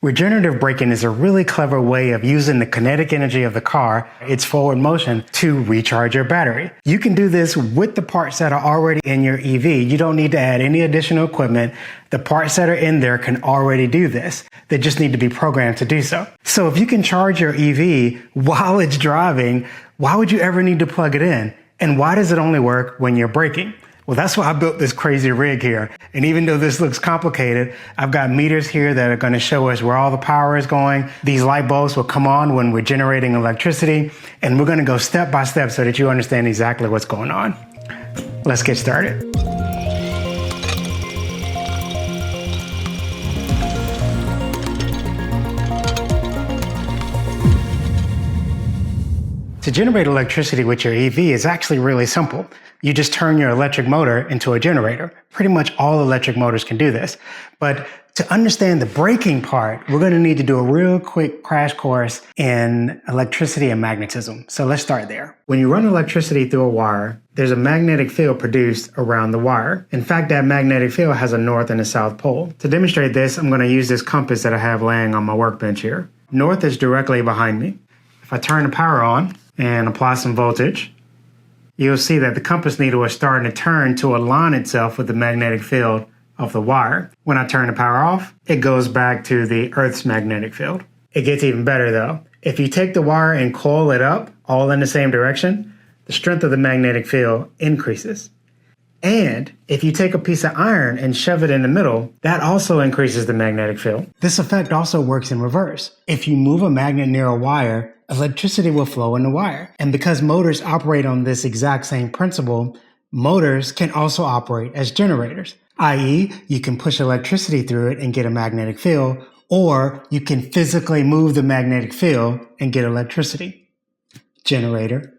Regenerative braking is a really clever way of using the kinetic energy of the car, its forward motion, to recharge your battery. You can do this with the parts that are already in your EV. You don't need to add any additional equipment. The parts that are in there can already do this. They just need to be programmed to do so. So if you can charge your EV while it's driving, why would you ever need to plug it in? And why does it only work when you're braking? Well, that's why I built this crazy rig here. And even though this looks complicated, I've got meters here that are going to show us where all the power is going. These light bulbs will come on when we're generating electricity. And we're going to go step by step so that you understand exactly what's going on. Let's get started. To generate electricity with your EV is actually really simple. You just turn your electric motor into a generator. Pretty much all electric motors can do this. But to understand the braking part, we're going to need to do a real quick crash course in electricity and magnetism. So let's start there. When you run electricity through a wire, there's a magnetic field produced around the wire. In fact, that magnetic field has a north and a south pole. To demonstrate this, I'm going to use this compass that I have laying on my workbench here. North is directly behind me. If I turn the power on and apply some voltage, you'll see that the compass needle is starting to turn to align itself with the magnetic field of the wire. When I turn the power off, it goes back to the Earth's magnetic field. It gets even better though. If you take the wire and coil it up all in the same direction, the strength of the magnetic field increases. And if you take a piece of iron and shove it in the middle, that also increases the magnetic field. This effect also works in reverse. If you move a magnet near a wire, electricity will flow in the wire. And because motors operate on this exact same principle, motors can also operate as generators, i.e., you can push electricity through it and get a magnetic field, or you can physically move the magnetic field and get electricity. Generator,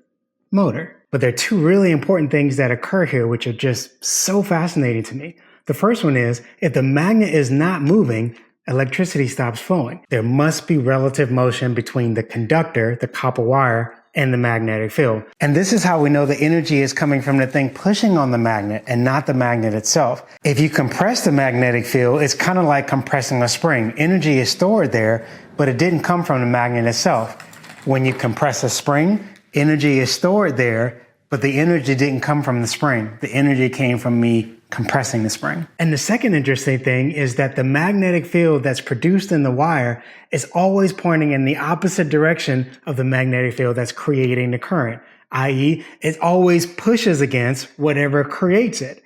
motor. But there are two really important things that occur here which are just so fascinating to me. The first one is, if the magnet is not moving, electricity stops flowing. There must be relative motion between the conductor, the copper wire, and the magnetic field. And this is how we know the energy is coming from the thing pushing on the magnet and not the magnet itself. If you compress the magnetic field, it's kind of like compressing a spring. Energy is stored there, but it didn't come from the magnet itself. When you compress a spring, energy is stored there, but the energy didn't come from the spring. The energy came from me compressing the spring. And the second interesting thing is that the magnetic field that's produced in the wire is always pointing in the opposite direction of the magnetic field that's creating the current, i.e., it always pushes against whatever creates it.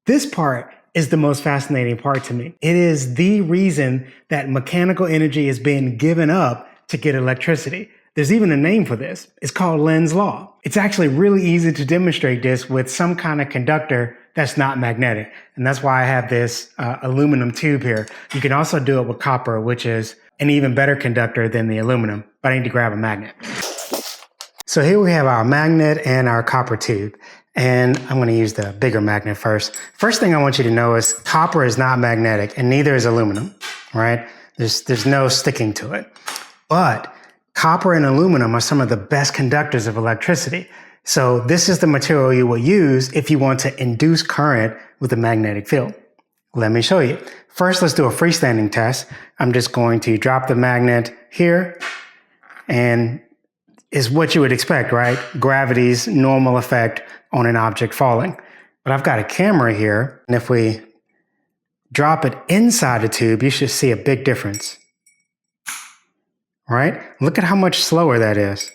This part is the most fascinating part to me. It is the reason that mechanical energy is being given up to get electricity. There's even a name for this. It's called Lenz law. It's actually really easy to demonstrate this with some kind of conductor that's not magnetic. And that's why I have this aluminum tube here. You can also do it with copper, which is an even better conductor than the aluminum. But I need to grab a magnet. So here we have our magnet and our copper tube. And I'm going to use the bigger magnet first. First thing I want you to know is copper is not magnetic and neither is aluminum, right? There's no sticking to it. But copper and aluminum are some of the best conductors of electricity. So this is the material you will use if you want to induce current with a magnetic field. Let me show you. First, let's do a freestanding test. I'm just going to drop the magnet here, and it's what you would expect, right? Gravity's normal effect on an object falling. But I've got a camera here, and if we drop it inside the tube, you should see a big difference. Right? Look at how much slower that is.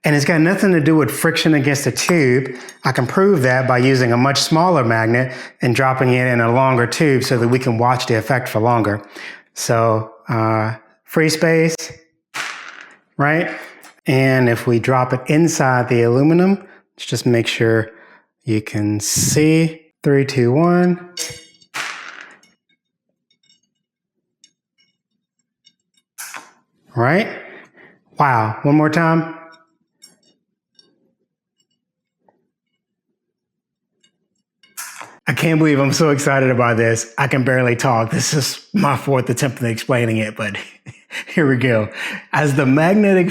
And it's got nothing to do with friction against the tube. I can prove that by using a much smaller magnet and dropping it in a longer tube so that we can watch the effect for longer. So free space, right? And if we drop it inside the aluminum, let's just make sure you can see. 3, 2, 1. Right? Wow. One more time. I can't believe I'm so excited about this. I can barely talk. This is my fourth attempt at explaining it, but here we go. As the magnet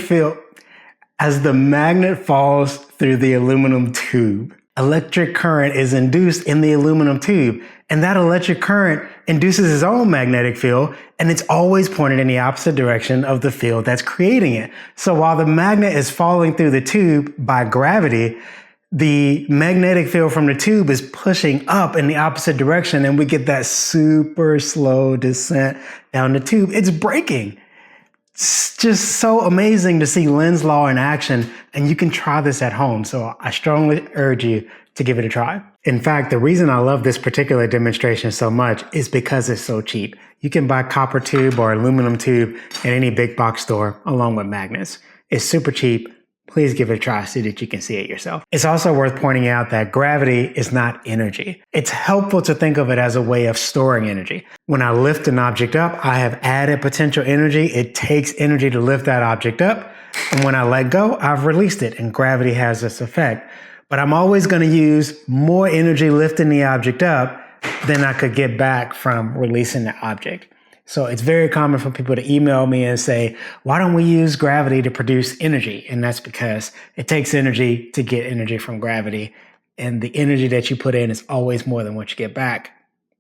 falls through the aluminum tube, electric current is induced in the aluminum tube. And that electric current induces its own magnetic field, and it's always pointed in the opposite direction of the field that's creating it. So while the magnet is falling through the tube by gravity, the magnetic field from the tube is pushing up in the opposite direction, and we get that super slow descent down the tube. It's braking. It's just so amazing to see Lenz law in action, and you can try this at home. So I strongly urge you to give it a try. In fact, the reason I love this particular demonstration so much is because it's so cheap. You can buy copper tube or aluminum tube at any big box store along with magnets. It's super cheap. Please give it a try so that you can see it yourself. It's also worth pointing out that gravity is not energy. It's helpful to think of it as a way of storing energy. When I lift an object up, I have added potential energy. It takes energy to lift that object up. And when I let go, I've released it, and gravity has this effect. But I'm always going to use more energy lifting the object up than I could get back from releasing the object. So it's very common for people to email me and say, why don't we use gravity to produce energy? And that's because it takes energy to get energy from gravity. And the energy that you put in is always more than what you get back.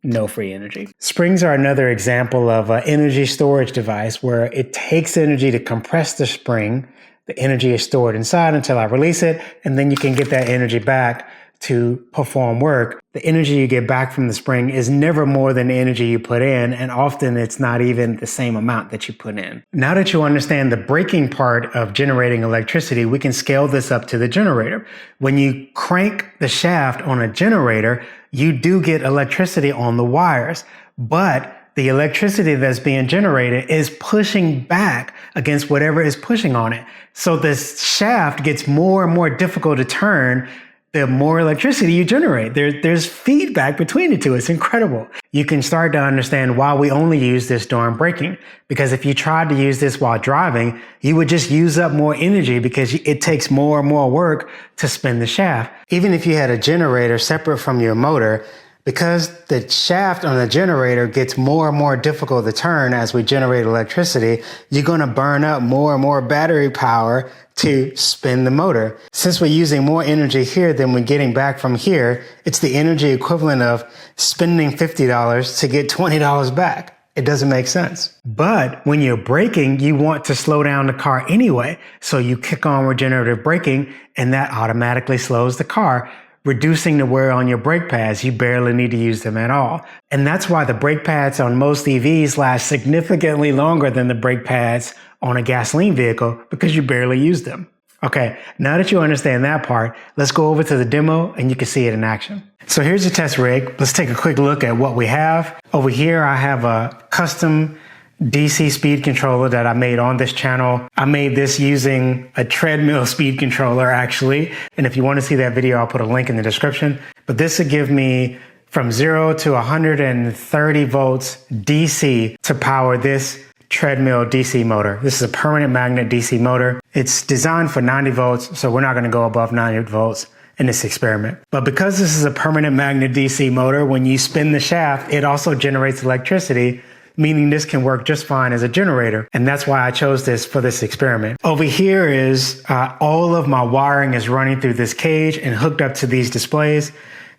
No free energy. Springs are another example of an energy storage device where it takes energy to compress the spring. The energy is stored inside until I release it, and then you can get that energy back to perform work. The energy you get back from the spring is never more than the energy you put in, and often it's not even the same amount that you put in. Now that you understand the braking part of generating electricity, we can scale this up to the generator. When you crank the shaft on a generator, you do get electricity on the wires, but the electricity that's being generated is pushing back against whatever is pushing on it. So this shaft gets more and more difficult to turn the more electricity you generate. There's feedback between the two. It's incredible. You can start to understand why we only use this during braking. Because if you tried to use this while driving, you would just use up more energy because it takes more and more work to spin the shaft. Even if you had a generator separate from your motor, because the shaft on the generator gets more and more difficult to turn as we generate electricity, you're going to burn up more and more battery power to spin the motor. Since we're using more energy here than we're getting back from here, it's the energy equivalent of spending $50 to get $20 back. It doesn't make sense. But when you're braking, you want to slow down the car anyway. So you kick on regenerative braking, and that automatically slows the car, reducing the wear on your brake pads. You barely need to use them at all. And that's why the brake pads on most EVs last significantly longer than the brake pads on a gasoline vehicle because you barely use them. Okay, now that you understand that part, let's go over to the demo and you can see it in action. So here's the test rig. Let's take a quick look at what we have. Over here, I have a custom DC speed controller that I made on this channel. I made this using a treadmill speed controller actually. And if you want to see that video, I'll put a link in the description. But this will give me from 0 to 130 volts DC to power this treadmill DC motor. This is a permanent magnet DC motor. It's designed for 90 volts, so we're not going to go above 90 volts in this experiment. But because this is a permanent magnet DC motor, when you spin the shaft, it also generates electricity, meaning this can work just fine as a generator. And that's why I chose this for this experiment. Over here is all of my wiring is running through this cage and hooked up to these displays.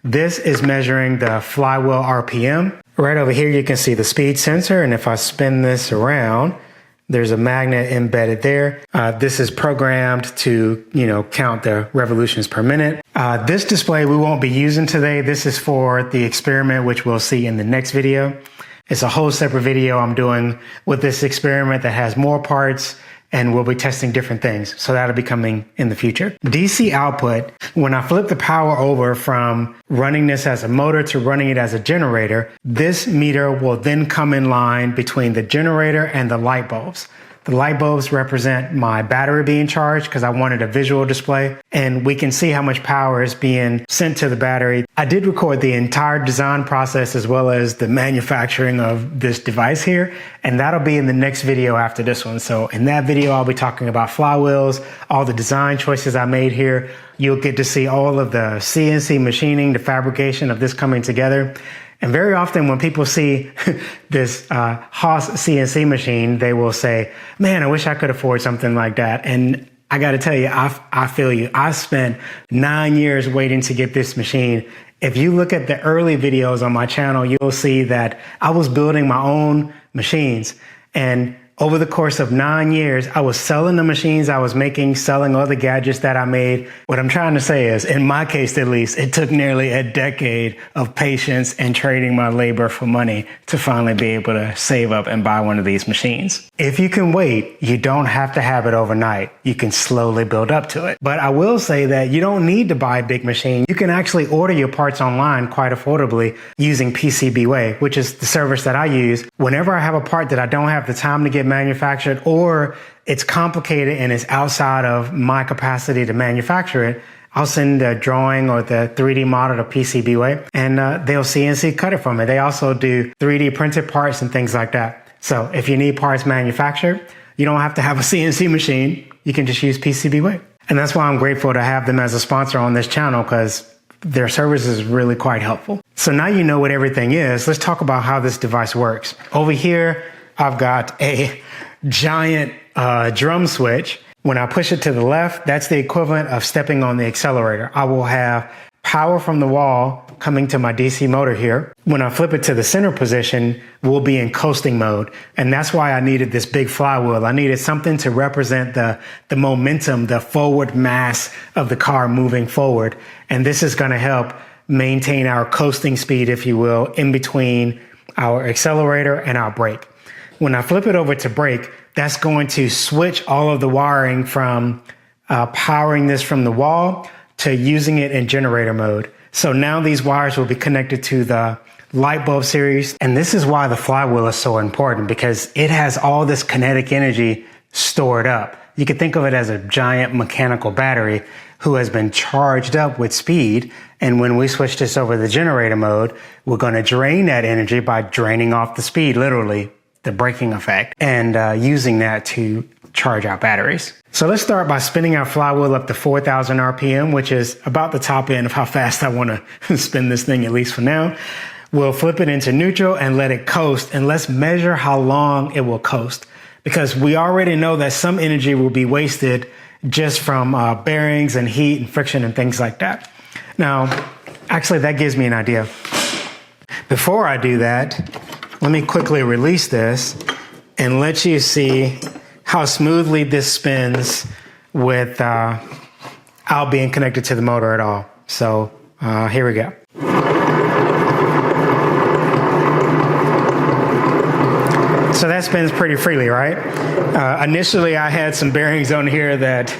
This is measuring the flywheel RPM. Right over here, you can see the speed sensor. And if I spin this around, there's a magnet embedded there. This is programmed to, count the revolutions per minute. This display we won't be using today. This is for the experiment, which we'll see in the next video. It's a whole separate video I'm doing with this experiment that has more parts, and we'll be testing different things. So that'll be coming in the future. DC output, when I flip the power over from running this as a motor to running it as a generator, this meter will then come in line between the generator and the light bulbs. The light bulbs represent my battery being charged because I wanted a visual display, and we can see how much power is being sent to the battery. I did record the entire design process as well as the manufacturing of this device here, and that'll be in the next video after this one. So in that video, I'll be talking about flywheels, all the design choices I made here. You'll get to see all of the CNC machining, the fabrication of this coming together. And very often when people see this Haas CNC machine, they will say, man, I wish I could afford something like that. And I got to tell you, I feel you. I spent 9 years waiting to get this machine. If you look at the early videos on my channel, you'll see that I was building my own machines. And over the course of 9 years, I was selling the machines I was making, selling other gadgets that I made. What I'm trying to say is, in my case at least, it took nearly a decade of patience and trading my labor for money to finally be able to save up and buy one of these machines. If you can wait, you don't have to have it overnight. You can slowly build up to it. But I will say that you don't need to buy a big machine. You can actually order your parts online quite affordably using PCBWay, which is the service that I use. Whenever I have a part that I don't have the time to get manufactured, or it's complicated and it's outside of my capacity to manufacture it, I'll send the drawing or the 3D model to PCBWay and they'll CNC cut it for me. They also do 3D printed parts and things like that. So if you need parts manufactured, you don't have to have a CNC machine. You can just use PCBWay. And that's why I'm grateful to have them as a sponsor on this channel, because their service is really quite helpful. So now you know what everything is. Let's talk about how this device works. Over here, I've got a giant drum switch. When I push it to the left, that's the equivalent of stepping on the accelerator. I will have power from the wall coming to my DC motor here. When I flip it to the center position, we'll be in coasting mode. And that's why I needed this big flywheel. I needed something to represent the momentum, the forward mass of the car moving forward. And this is going to help maintain our coasting speed, if you will, in between our accelerator and our brake. When I flip it over to brake, that's going to switch all of the wiring from powering this from the wall to using it in generator mode. So now these wires will be connected to the light bulb series. And this is why the flywheel is so important, because it has all this kinetic energy stored up. You can think of it as a giant mechanical battery who has been charged up with speed. And when we switch this over to the generator mode, we're going to drain that energy by draining off the speed, literally, the braking effect, and using that to charge our batteries. So let's start by spinning our flywheel up to 4,000 RPM, which is about the top end of how fast I want to spin this thing, at least for now. We'll flip it into neutral and let it coast, and let's measure how long it will coast, because we already know that some energy will be wasted just from bearings and heat and friction and things like that. Now, actually, that gives me an idea. Before I do that, let me quickly release this and let you see how smoothly this spins without being connected to the motor at all. So here we go. So that spins pretty freely, right? Initially, I had some bearings on here that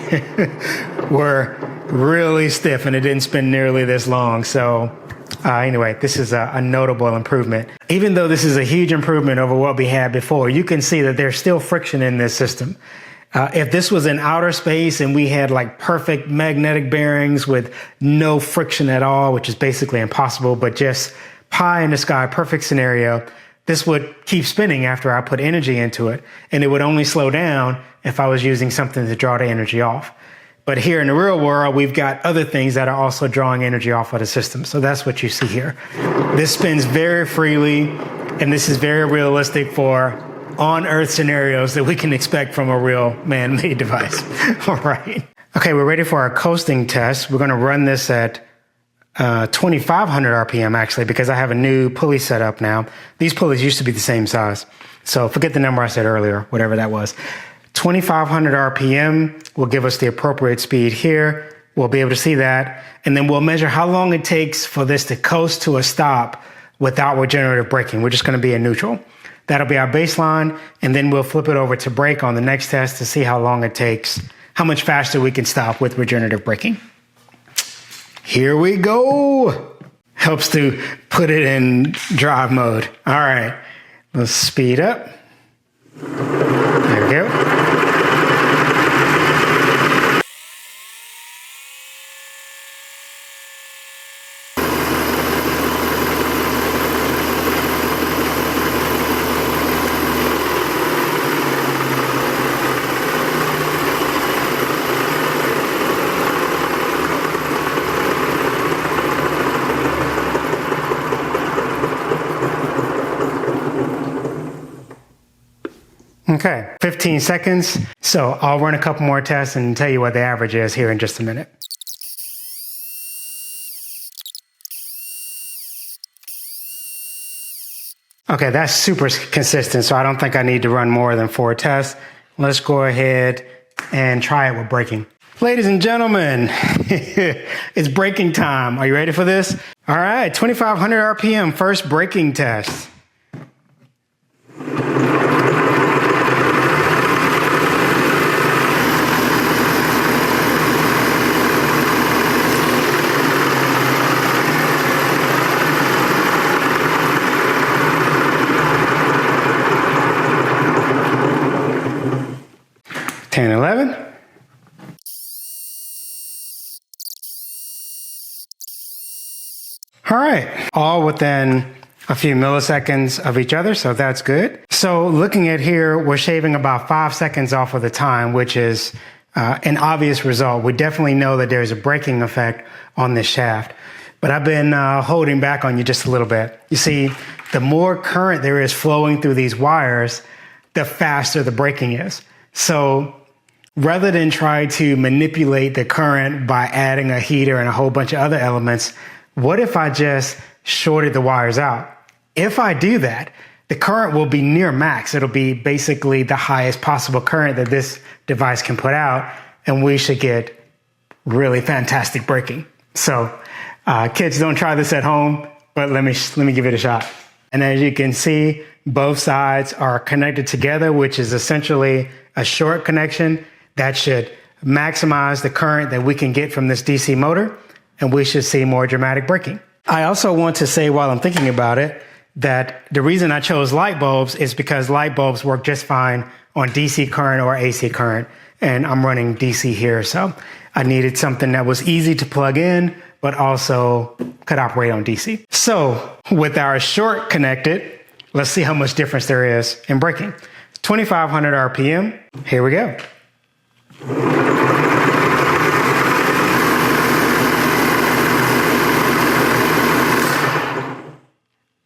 were really stiff and it didn't spin nearly this long. So anyway, this is a notable improvement. Even though this is a huge improvement over what we had before, you can see that there's still friction in this system. If this was in outer space and we had like perfect magnetic bearings with no friction at all, which is basically impossible, but just pie in the sky, perfect scenario, this would keep spinning after I put energy into it. And it would only slow down if I was using something to draw the energy off. But here in the real world, we've got other things that are also drawing energy off of the system. So that's what you see here. This spins very freely, and this is very realistic for on-Earth scenarios that we can expect from a real man-made device. All right. Okay, we're ready for our coasting test. We're going to run this at 2,500 RPM, actually, because I have a new pulley set up now. These pulleys used to be the same size. So forget the number I said earlier, whatever that was. 2,500 RPM will give us the appropriate speed here. We'll be able to see that. And then we'll measure how long it takes for this to coast to a stop without regenerative braking. We're just going to be in neutral. That'll be our baseline. And then we'll flip it over to brake on the next test to see how long it takes, how much faster we can stop with regenerative braking. Here we go. Helps to put it in drive mode. All right. Let's speed up. There we go. Okay, 15 seconds. So I'll run a couple more tests and tell you what the average is here in just a minute. Okay, that's super consistent, so I don't think I need to run more than 4 tests. Let's go ahead and try it with braking. Ladies and gentlemen, it's braking time. Are you ready for this? All right, 2,500 RPM, first braking test. And 11. All right, all within a few milliseconds of each other, so that's good. So looking at here, we're shaving about 5 seconds off of the time, which is an obvious result. We definitely know that there's a braking effect on this shaft, but I've been holding back on you just a little bit. You see, the more current there is flowing through these wires, the faster the braking is. So rather than try to manipulate the current by adding a heater and a whole bunch of other elements, what if I just shorted the wires out? If I do that, the current will be near max. It'll be basically the highest possible current that this device can put out, and we should get really fantastic braking. So kids, don't try this at home, but let me give it a shot. And as you can see, both sides are connected together, which is essentially a short connection. That should maximize the current that we can get from this DC motor, and we should see more dramatic braking. I also want to say, while I'm thinking about it, that the reason I chose light bulbs is because light bulbs work just fine on DC current or AC current, and I'm running DC here, so I needed something that was easy to plug in, but also could operate on DC. So with our short connected, let's see how much difference there is in braking. 2,500 RPM, here we go.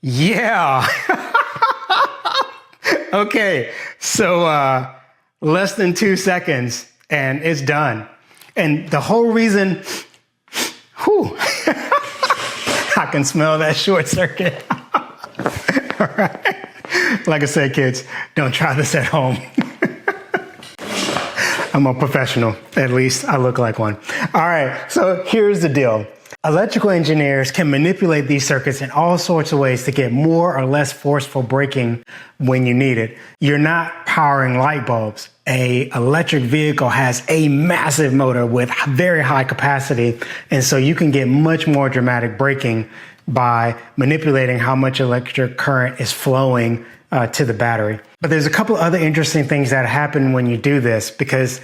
Yeah. Okay, so less than 2 seconds and it's done. And the whole reason, I can smell that short circuit. All right. Like I said, kids, don't try this at home. I'm a professional. At least I look like one. All right, so here's the deal. Electrical engineers can manipulate these circuits in all sorts of ways to get more or less forceful braking when you need it. You're not powering light bulbs. An electric vehicle has a massive motor with very high capacity, and so you can get much more dramatic braking by manipulating how much electric current is flowing to the battery. But there's a couple other interesting things that happen when you do this, because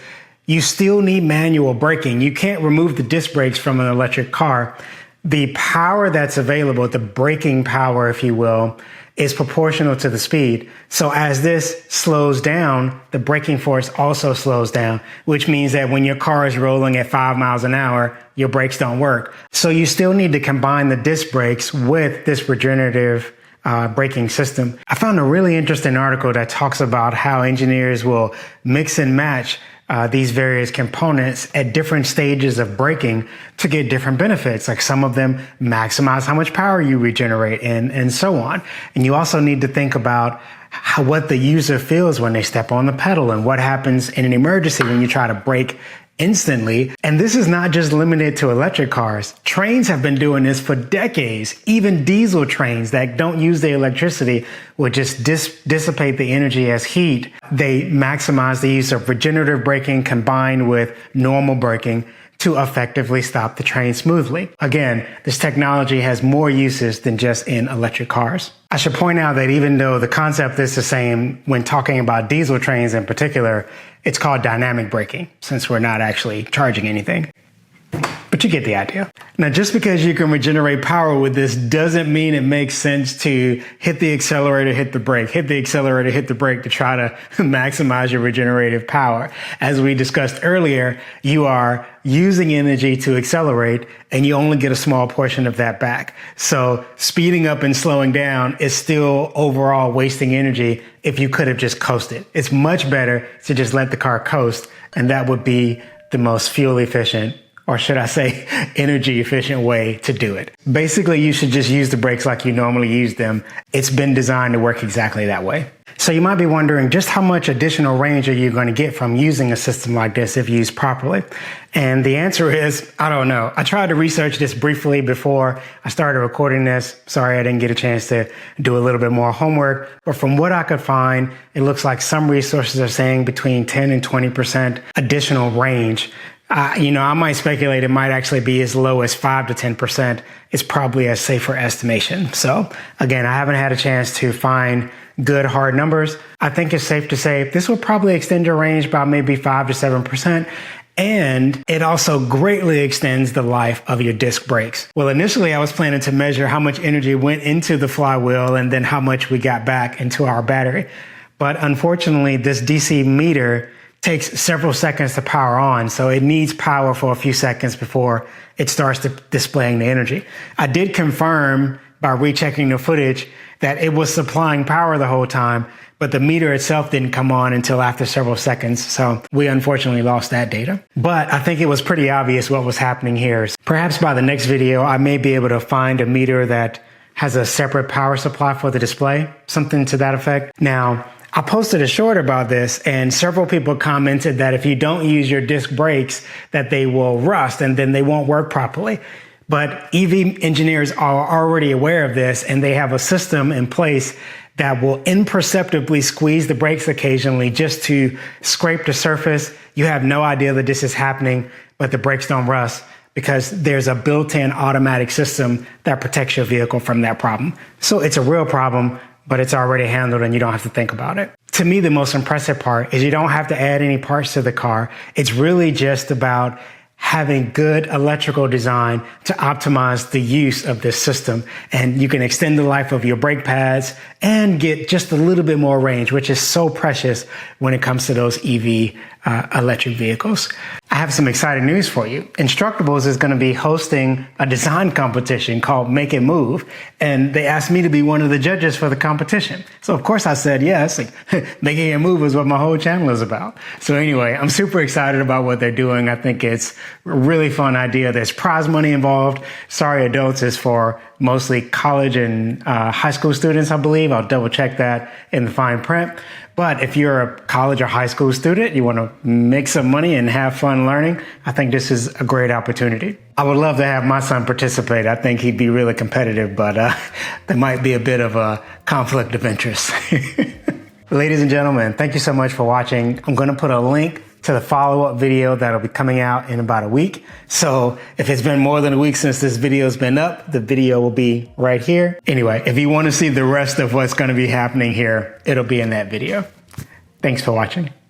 you still need manual braking. You can't remove the disc brakes from an electric car. The power that's available, the braking power, if you will, is proportional to the speed. So as this slows down, the braking force also slows down, which means that when your car is rolling at 5 miles an hour, your brakes don't work. So you still need to combine the disc brakes with this regenerative braking system. I found a really interesting article that talks about how engineers will mix and match these various components at different stages of braking to get different benefits. Like some of them maximize how much power you regenerate and so on. And you also need to think about what the user feels when they step on the pedal and what happens in an emergency when you try to brake instantly. And this is not just limited to electric cars. Trains have been doing this for decades. Even diesel trains that don't use the electricity will just dissipate the energy as heat. They maximize the use of regenerative braking combined with normal braking to effectively stop the train smoothly. Again, this technology has more uses than just in electric cars. I should point out that even though the concept is the same when talking about diesel trains in particular, it's called dynamic braking since we're not actually charging anything. But but you get the idea. Now, just because you can regenerate power with this doesn't mean it makes sense to hit the accelerator, hit the brake, hit the accelerator, hit the brake to try to maximize your regenerative power. As we discussed earlier, you are using energy to accelerate and you only get a small portion of that back. So speeding up and slowing down is still overall wasting energy if you could have just coasted. It's much better to just let the car coast, and that would be the most fuel efficient, or should I say energy efficient way to do it. Basically, you should just use the brakes like you normally use them. It's been designed to work exactly that way. So you might be wondering, just how much additional range are you going to get from using a system like this if used properly? And the answer is, I don't know. I tried to research this briefly before I started recording this. Sorry, I didn't get a chance to do a little bit more homework. But from what I could find, it looks like some resources are saying between 10 and 20% additional range. I might speculate it might actually be as low as 5 to 10%. It's probably a safer estimation. So again, I haven't had a chance to find good hard numbers. I think it's safe to say this will probably extend your range by maybe 5 to 7%. And it also greatly extends the life of your disc brakes. Well, initially I was planning to measure how much energy went into the flywheel and then how much we got back into our battery. But unfortunately, this DC meter takes several seconds to power on, so it needs power for a few seconds before it starts displaying the energy. I did confirm by rechecking the footage that it was supplying power the whole time, but the meter itself didn't come on until after several seconds, so we unfortunately lost that data. But I think it was pretty obvious what was happening here. Perhaps by the next video, I may be able to find a meter that has a separate power supply for the display, something to that effect. Now, I posted a short about this and several people commented that if you don't use your disc brakes, that they will rust and then they won't work properly. But EV engineers are already aware of this, and they have a system in place that will imperceptibly squeeze the brakes occasionally just to scrape the surface. You have no idea that this is happening, but the brakes don't rust because there's a built-in automatic system that protects your vehicle from that problem. So it's a real problem, but it's already handled and you don't have to think about it. To me, the most impressive part is you don't have to add any parts to the car. It's really just about having good electrical design to optimize the use of this system. And you can extend the life of your brake pads and get just a little bit more range, which is so precious when it comes to those EV electric vehicles. I have some exciting news for you. Instructables is going to be hosting a design competition called Make It Move, and they asked me to be one of the judges for the competition. So of course I said yes. Making It Move is what my whole channel is about. So anyway, I'm super excited about what they're doing. I think it's a really fun idea. There's prize money involved. Sorry Adults is for mostly college and high school students, I believe. I'll double check that in the fine print. But if you're a college or high school student, you want to make some money and have fun learning, I think this is a great opportunity. I would love to have my son participate. I think he'd be really competitive, but there might be a bit of a conflict of interest. Ladies and gentlemen, thank you so much for watching. I'm going to put a link to the follow-up video that'll be coming out in about a week. So if it's been more than a week since this video's been up, the video will be right here. Anyway, if you want to see the rest of what's going to be happening here, it'll be in that video. Thanks for watching.